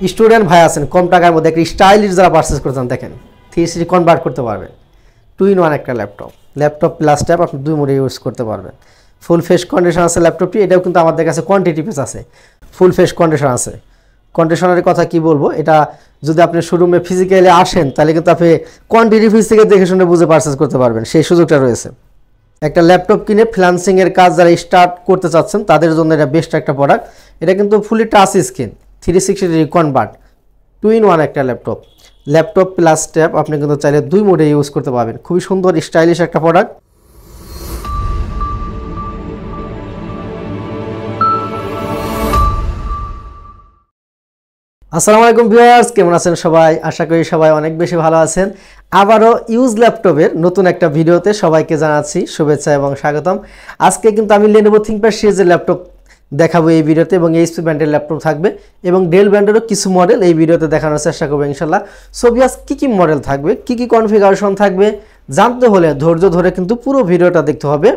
Student ভাই আছেন কম টাকার মধ্যে একটা স্টাইলিশ যারা পারচেস করতে চান দেখেন 3C কনভার্ট করতে পারবেন। 2-in-1 একটা ল্যাপটপ প্লাস ট্যাব আপনি দুই মোডে ইউজ করতে পারবেন। ফুল ফেস কন্ডিশন আছে ল্যাপটপটি, এটাও কিন্তু আমাদের কাছে কোয়ান্টিটি পিস আছে, ফুল ফেস কন্ডিশন আছে। কন্ডিশনারের কথা কি বলবো, এটা যদি আপনি শোরুমে ফিজিক্যালি আসেন তাহলে কিন্তু আপনি কোয়ান্টিটি পিস থেকে দেখে শুনে বুঝে পারচেস করতে পারবেন, সেই সুযোগটা রয়েছে। একটা ল্যাপটপ কিনে ফ্রিল্যান্সিংয়ের কাজ যারা স্টার্ট করতে চাচ্ছেন তাদের জন্য এটা বেস্ট একটা প্রোডাক্ট। এটা কিন্তু fully touch screen 360 degree convert 2-in-1 একটা ল্যাপটপ প্লাস ট্যাব আপনি কিন্তু চাইলে দুই মোডে ইউজ করতে পারবেন। খুবই সুন্দর স্টাইলিশ একটা প্রোডাক্ট। আসসালামু আলাইকুম ভিউয়ার্স, কেমন আছেন সবাই? আশা করি সবাই অনেক বেশি ভালো আছেন। আবারও ইউজ ল্যাপটপের নতুন একটা ভিডিওতে সবাইকে জানাচ্ছি শুভেচ্ছা এবং স্বাগতম। আজকে কিন্তু আমি Lenovo ThinkPad সিরিজের ল্যাপটপ দেখাবো এই ভিডিওতে, এবং HP ব্র্যান্ডের ল্যাপটপ থাকবে এবং ডেল ব্র্যান্ডেরও কিছু মডেল এই ভিডিওতে দেখানোর চেষ্টা করবো ইনশাল্লাহ। সো ভিউয়ার্স, কী মডেল থাকবে, কী কনফিগারেশন থাকবে জানতে হলে ধৈর্য ধরে কিন্তু পুরো ভিডিওটা দেখতে হবে।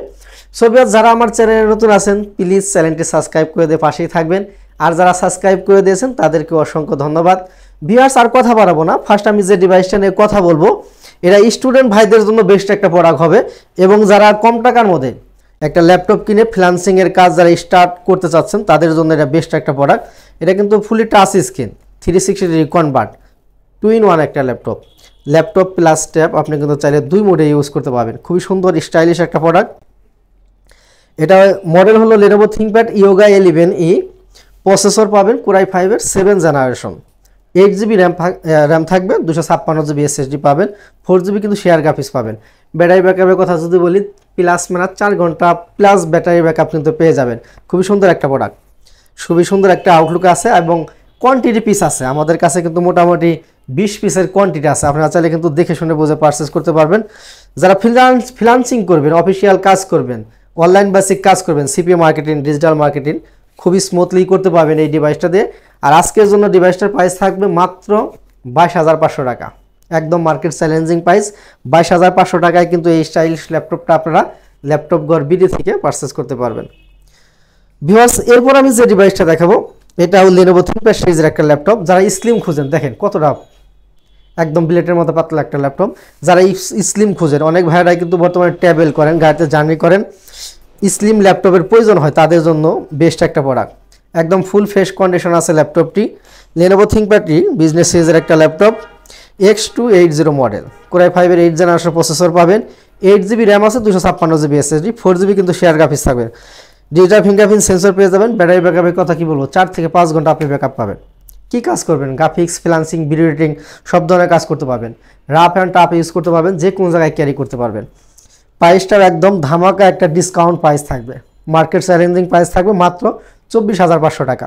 সো ভিউয়ার্স, যারা আমার চ্যানেলে নতুন আছেন প্লিজ চ্যানেলটি সাবস্ক্রাইব করে দিয়ে পাশেই থাকবেন, আর যারা সাবস্ক্রাইব করে দিয়েছেন তাদেরকে অসংখ্য ধন্যবাদ। ভিউয়ার্স, আর কথা বাড়াবো না, ফার্স্ট আমি যে ডিভাইসটা নিয়ে কথা বলবো এটা স্টুডেন্ট ভাইদের জন্য বেস্ট একটা প্রোডাক্ট হবে, এবং যারা কম টাকার মধ্যে একটা ল্যাপটপ কিনে ফ্রিল্যান্সিংয়ের কাজ যারা স্টার্ট করতে চাচ্ছেন তাদের জন্য এটা বেস্ট একটা প্রোডাক্ট। এটা কিন্তু fully touch screen 360 degree convert 2-in-1 একটা ল্যাপটপ প্লাস ট্যাব আপনি কিন্তু চাইলে দুই মোডে ইউজ করতে পারবেন। খুবই সুন্দর স্টাইলিশ একটা প্রোডাক্ট। এটা মডেল হলো Lenovo ThinkPad Yoga 11e, processor পাবেন Core i5-এর 7th generation, 8GB RAM থাকবে, 256GB SSD পাবেন, 4GB কিন্তু শেয়ার গ্রাফিক্স পাবেন। ব্যাটারি ব্যাকআপের কথা যদি বলি প্লাস মাইনাস 4 ঘন্টা প্লাস ব্যাটারি ব্যাকআপ কিন্তু পেয়ে যাবেন। খুবই সুন্দর একটা প্রোডাক্ট, খুবই সুন্দর একটা আউটলুক আছে এবং কোয়ান্টিটি পিস আছে আমাদের কাছে, কিন্তু মোটামুটি 20 পিসের কোয়ান্টিটি আছে। আপনারা চাইলে কিন্তু দেখে শুনে বুঝে পারচেস করতে পারবেন। যারা ফ্রিল্যান্সিং করবেন, অফিসিয়াল কাজ করবেন, অনলাইন বেসিক কাজ করবেন, সিপিএ মার্কেটিং, ডিজিটাল মার্কেটিং খুবই স্মুথলি করতে পারবেন এই ডিভাইসটা দিয়ে। আর আজকের জন্য ডিভাইসটার প্রাইস থাকবে মাত্র 22,500 টাকা, একদম মার্কেট চ্যালেঞ্জিং প্রাইস। 22,500 টাকায় কিন্তু এই স্টাইলিশ ল্যাপটপটা আপনারা ল্যাপটপ ঘর বিডি থেকে পারচেস করতে পারবেন। ভিউয়ার্স, এরপর আমি যে ডিভাইসটা দেখাবো এটাও Lenovo ThinkPad সিরিজের একটা ল্যাপটপ। যারা স্লিম খুঁজেন, দেখেন কতটা একদম বিলেটের মতো পাতলা একটা ল্যাপটপ। যারা স্লিম খুঁজেন, অনেক ভাইয়েরাই কিন্তু বর্তমানে ট্রাভেল করেন, গাড়িতে জার্নি করেন, স্লিম ল্যাপটপের প্রয়োজন হয়, তাদের জন্য বেস্ট একটা প্রোডাক্ট। একদম ফুল ফ্রেশ কন্ডিশন আছে ল্যাপটপটি। Lenovo ThinkPad বিজনেস সিরিজের একটা laptop, X280 model, Core i5-এর 8th generation processor পাবেন, 8GB র্যাম আছে, 256GB SSD, 4GB কিন্তু শেয়ার গ্রাফিক্স থাকবে, ডিজিটাল ফিঙ্গারপ্রিন্ট সেন্সর পেয়ে যাবেন। ব্যাটারি ব্যাকআপের কথা কি বলবো, 4 থেকে 5 ঘন্টা আপনি ব্যাকআপ পাবেন। কী কাজ করবেন, গ্রাফিক্স, ফ্রিল্যান্সিং, ভিডিও এডিটিং সব ধরনের কাজ করতে পারবেন। রাফ অ্যান্ড টাফ ইউজ করতে পারবেন, যে কোনো জায়গায় ক্যারি করতে পারবেন। প্রাইসটার একদম ধামাকা একটা ডিসকাউন্ট প্রাইস থাকবে, মার্কেট চ্যালেঞ্জিং প্রাইস থাকবে মাত্র 24,500 টাকা।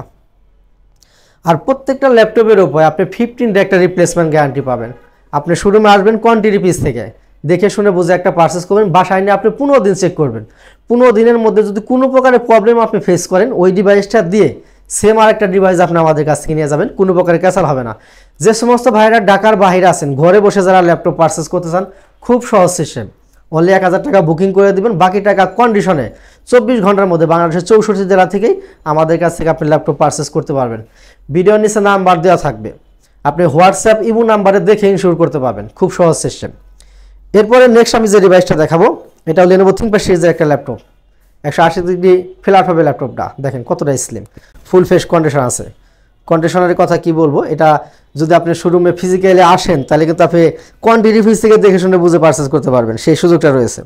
আর প্রত্যেকটা ল্যাপটপের উপরে আপনি 15 ডে একটা রিপ্লেসমেন্ট গ্যারান্টি পাবেন। আপনি শোরুমে আসবেন কোয়ান্টিটি পিস থেকে দেখে শুনে বুঝে একটা পারচেস করবেন, বাসায় নিয়ে আপনি 15 দিন চেক করবেন। 15 দিনের মধ্যে যদি কোনো প্রকারের প্রবলেম আপনি ফেস করেন, ওই ডিভাইসটা দিয়ে সেম আরেকটা ডিভাইস আপনি আমাদের কাছ থেকে নিয়ে যাবেন, কোনো প্রকারের ক্যাসাল হবে না। যে সমস্ত ভাইরা ঢাকার বাইরে আছেন, ঘরে বসে যারা ল্যাপটপ পারচেস করতে চান, খুব সহজ সিস্টেম। অনলি 1000 টাকা বুকিং করে দেবেন, বাকি টাকা কন্ডিশনে 24 ঘন্টার মধ্যে বাংলাদেশের 64 জেলা থেকেই আমাদের কাছ থেকে আপনি ল্যাপটপ পারচেস করতে পারবেন। ভিডিওর নিচে নাম্বার দেওয়া থাকবে, আপনি হোয়াটসঅ্যাপ ইমো নাম্বারে দেখে ইনশিওর করতে পারবেন, খুব সহজ সিস্টেম। এরপরে নেক্সট আমি যে ডিভাইসটা দেখাবো এটাও Lenovo ThinkPad সিরিজের একটা ল্যাপটপ, 180 ডিগ্রি ফ্ল্যাট হবে ল্যাপটপটা, দেখেন কতটা স্লিম, ফুল ফ্রেশ কন্ডিশন আছে। কন্ডিশনারের কথা কি বলবো, এটা যদি আপনি শোরুমে ফিজিক্যালি আসেন তাহলে কিন্তু আপনি কোয়ান্টিটি পিস থেকে দেখে শুনে বুঝে পারচেস করতে পারবেন, সেই সুযোগটা রয়েছে।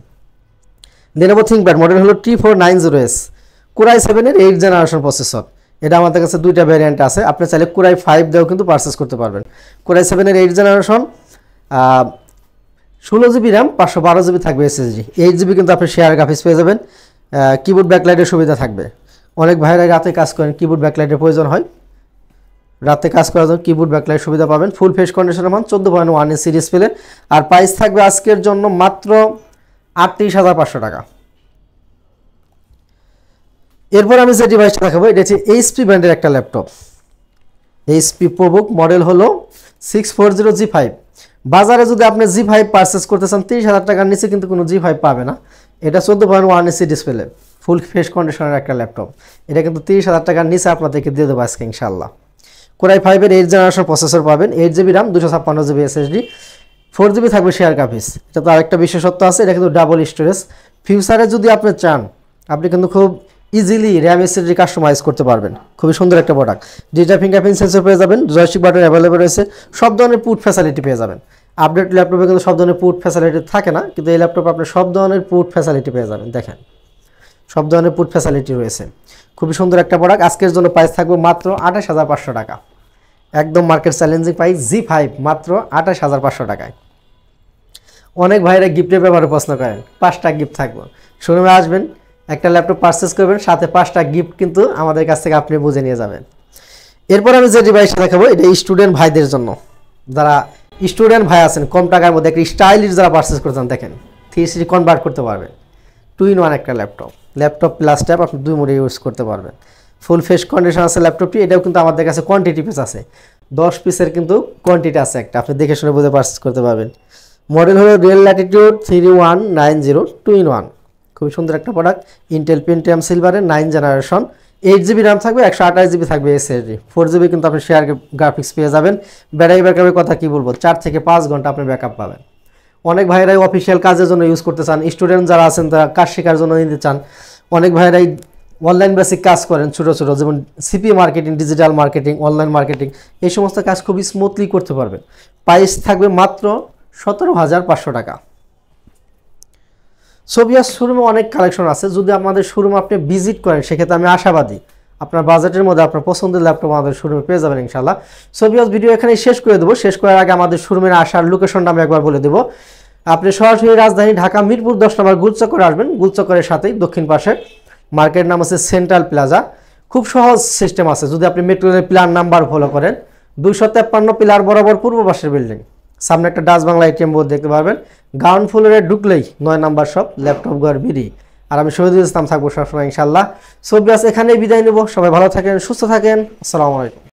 Lenovo ThinkPad মডেল হলো T490S, Core i7-এর 8th generation processor. এটা আমাদের কাছে দুইটা ভ্যারিয়েন্ট আছে, আপনি চাইলে Core i5 দিয়েও কিন্তু পারচেস করতে পারবেন। Core i7-এর 8th generation, 16GB RAM, 512GB থাকবে SSD, 8GB কিন্তু আপনি শেয়ার গ্রাফিক্স পেয়ে যাবেন। কিবোর্ড ব্যাকলাইটের সুবিধা থাকবে, অনেক ভাইরা রাতে কাজ করেন, কিবোর্ড ব্যাকলাইটের প্রয়োজন হয়, রাতে কাজ করার জন্য কিবোর্ড ব্যাকলাইট সুবিধা পাবেন। ফুল ফেস কন্ডিশনের মান 14.1 ইঞ্চি ডিসপ্লে, আর প্রাইস থাকবে আজকের জন্য মাত্র 38,500 টাকা। এরপর আমি যে ডিভাইসটা দেখাবো এটা হচ্ছে HP ব্র্যান্ডের একটা ল্যাপটপ, HP ProBook, মডেল হলো 640G5। বাজারে যদি আপনি G5 পারচেস করতে চান 30,000 টাকার নিচে কিন্তু কোনো G5 পাবে না। এটা 14.1 ইঞ্চি ডিসপ্লে, ফুল ফেস কন্ডিশনের একটা ল্যাপটপ। এটা কিন্তু 30,000 টাকার নিচে আপনাদেরকে দিয়ে দেবো আজকে ইনশাল্লাহ। কোরাই 5 এর 8 জেনারেশন প্রসেসর পাবেন, 8GB RAM 256GB SSD, 4GB থাকবে শেয়ার গ্রাফিক্স। এটা তো আরেকটা বিশেষত্ব আছে, এটা কিন্তু ডাবল স্টোরেজ। ফিউচারে যদি আপনি চান আপনি কিন্তু খুব ইজিলি র্যাম এসএসডি কাস্টমাইজ করতে পারবেন। খুবই সুন্দর একটা প্রোডাক্ট। ডিজিটাল ফিঙ্গারপ্রিন্ট সেন্সর পেয়ে যাবেন, জয়স্টিক বাটন অ্যাভেলেবল রয়েছে, সব ধরনের পুট ফ্যাসিলিটি পেয়ে যাবেন। আপডেট ল্যাপটপে কিন্তু সব ধরনের পুট ফ্যাসিলিটি থাকে না, কিন্তু এই ল্যাপটপে আপনি সব ধরনের পুট ফ্যাসিলিটি পেয়ে যাবেন। দেখেন সব ধরনের পুট ফ্যাসিলিটি রয়েছে, খুবই সুন্দর একটা প্রোডাক্ট। আজকের জন্য প্রাইস থাকবে মাত্র 28,500 টাকা, একদম মার্কেট চ্যালেঞ্জিং প্রাইস। G5 মাত্র 28,500 টাকায়। অনেক ভাইরা গিফটের ব্যাপারে প্রশ্ন করেন, 5টা গিফট থাকবে। শোরুমে আসবেন, একটা ল্যাপটপ পারচেস করবেন, সাথে 5টা গিফট কিন্তু আমাদের কাছ থেকে আপনি বুঝে নিয়ে যাবেন। এরপর আমি যে ডিভাইসটা দেখাবো এটা স্টুডেন্ট ভাইদের জন্য, যারা স্টুডেন্ট ভাই আছেন কম টাকার মধ্যে একটা স্টাইলিশ যারা পারচেস করতে চান, দেখেন 3C কনভার্ট করতে পারবেন। 2-in-1 একটা ল্যাপটপ প্লাস ট্যাব আপনি 2 মোডে ইউজ করতে পারবেন। ফুল ফেস কন্ডিশন আছে ল্যাপটপটি। এটাও কিন্তু আমাদের কাছে কোয়ান্টিটি পিস আছে, 10 পিসের কিন্তু কোয়ান্টিটি আছে একটা, আপনি দেখে শুনে বুঝে পারচেস করতে পারবেন। মডেল হলো রিয়েল ল্যাটিটিউড 3190 2-in-1, খুবই সুন্দর একটা প্রোডাক্ট। ইন্টেল পেন্টিয়াম সিলভারের 9 জেনারেশন, 8GB RAM থাকবে, 128GB থাকবে SSD, 4GB কিন্তু আপনি শেয়ার গ্রাফিক্স পেয়ে যাবেন। ব্যাটারি ব্যাকআপের কথা কি বলবো, 4 থেকে 5 ঘন্টা আপনি ব্যাকআপ পাবেন। অনেক ভাইরাই অফিসিয়াল কাজের জন্য ইউজ করতে চান, স্টুডেন্ট যারা আছেন তারা কাজ শেখার জন্য নিতে চান। অনেক ভাইরাই অনলাইন বেসিক কাজ করেন ছোটো ছোটো, যেমন CP marketing, digital marketing, online marketing, এই সমস্ত কাজ খুবই স্মুথলি করতে পারবেন। প্রাইস থাকবে মাত্র 17,500 টাকা। সোভিয়াস শোরুমে অনেক কালেকশন আছে, যদি আমাদের শোরুম আপনি ভিজিট করেন সেক্ষেত্রে আমি আশাবাদী আপনার বাজেটের মধ্যে আপনার পছন্দের ল্যাপটপ আমাদের শোরুমে পেয়ে যাবেন ইনশাল্লাহ। সোভিয়াস ভিডিও এখানে শেষ করে দেবো। শেষ করার আগে আমাদের শোরুমের আসার লোকেশনটা আমি একবার বলে দেবো। আপনি সরাসরি রাজধানী ঢাকা মিরপুর 10 নম্বর গুলচক্করে আসবেন। গুলচক্করের সাথেই দক্ষিণ পাশে মার্কেট নাম আছে সেন্ট্রাল প্লাজা। খুব সহজ সিস্টেম আছে, যদি আপনি মেট্রো রেলের প্ল্যান নাম্বার ফলো করেন, 253 পিলার বরাবর পূর্ব পাশের বিল্ডিং, সামনে একটা ডাচ বাংলা এটিএম বোর্ড দেখতে পারবেন। গ্রাউন্ড ফ্লোরে ঢুকলেই 9 নম্বর শপ ল্যাপটপ ঘর বিডি। আর আমি শহীদুল ইসলাম থাকবো সবসময় ইনশাল্লাহ। সোভিয়াস এখানেই বিদায় নেব। সবাই ভালো থাকেন, সুস্থ থাকেন। আসসালামু আলাইকুম।